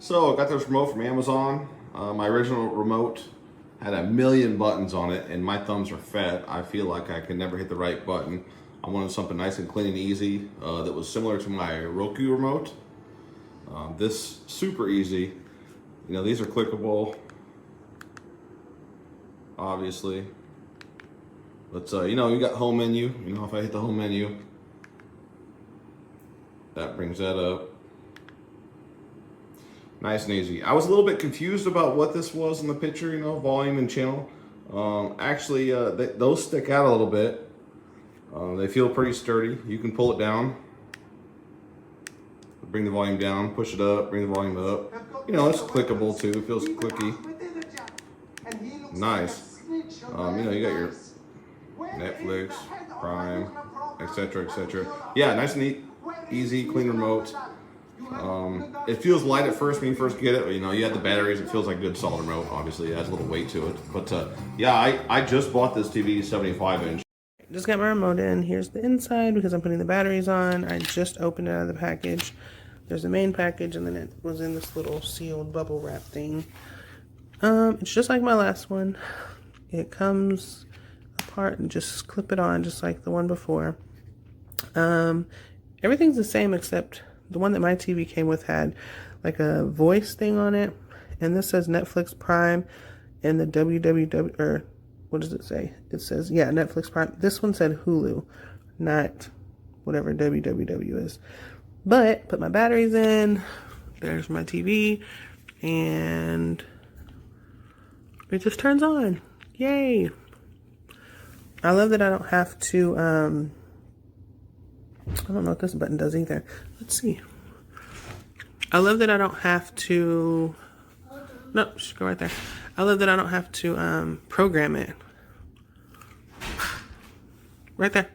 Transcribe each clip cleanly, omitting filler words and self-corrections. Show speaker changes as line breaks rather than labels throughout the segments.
So I got this remote from Amazon. My original remote had a million buttons on it, and my thumbs are fat. I feel like I can never hit the right button. I wanted something nice and clean and easy that was similar to my Roku remote. This super easy. You know, these are clickable, obviously. But you know, you got home menu. You know, if I hit the home menu, that brings that up. Nice and easy. I was a little bit confused about what this was in the picture, you know, volume and channel. Actually, those stick out a little bit. They feel pretty sturdy. You can pull it down, bring the volume down, push it up, bring the volume up. You know, it's clickable too. It feels clicky. Nice. You know, you got your Netflix, Prime, etc., etc. Yeah, nice and neat, easy, clean remote. It feels light at first when you first get it. You know, you have the batteries. It feels like a good solid remote. Obviously, it has a little weight to it. But yeah, I just bought this TV 75-inch.
Just got my remote in. Here's the inside because I'm putting the batteries on. I just opened it out of the package. There's the main package, and then it was in this little sealed bubble wrap thing. It's just like my last one. It comes apart and just clip it on just like the one before. Everything's the same except the one that my TV came with had like a voice thing on it, and this says Netflix Prime and the www, or what does it say? It says, yeah, Netflix Prime. This one said Hulu, not whatever www is. But put my batteries in, there's my TV, and it just turns on. Yay! I love that I don't have to, I don't know what this button does either. Let's see. I love that I don't have to, no, just go right there. I love that I don't have to program it. Right there.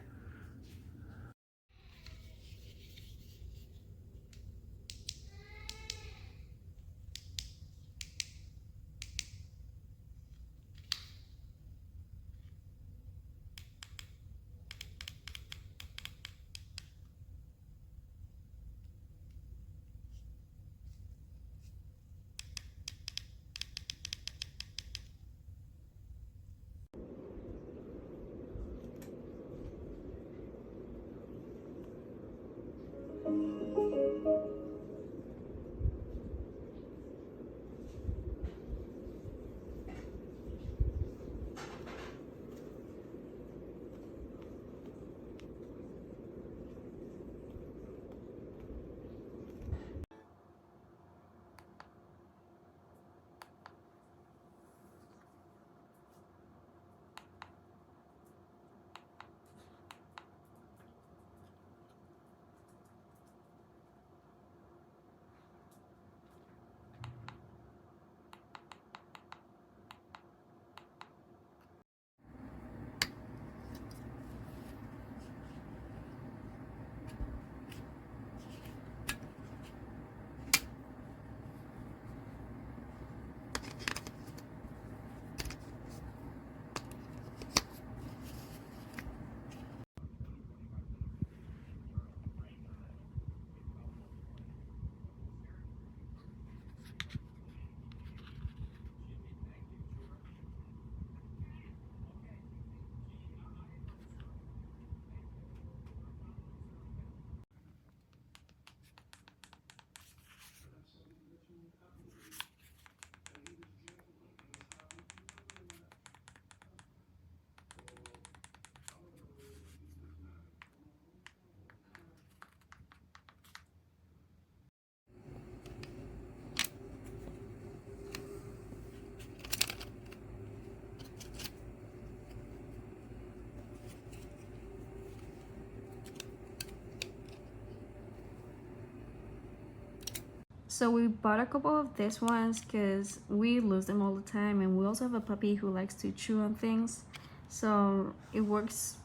So we bought a couple of these ones because we lose them all the time, and we also have a puppy who likes to chew on things, so it works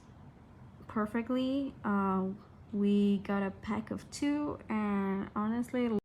perfectly. We got a pack of 2, and honestly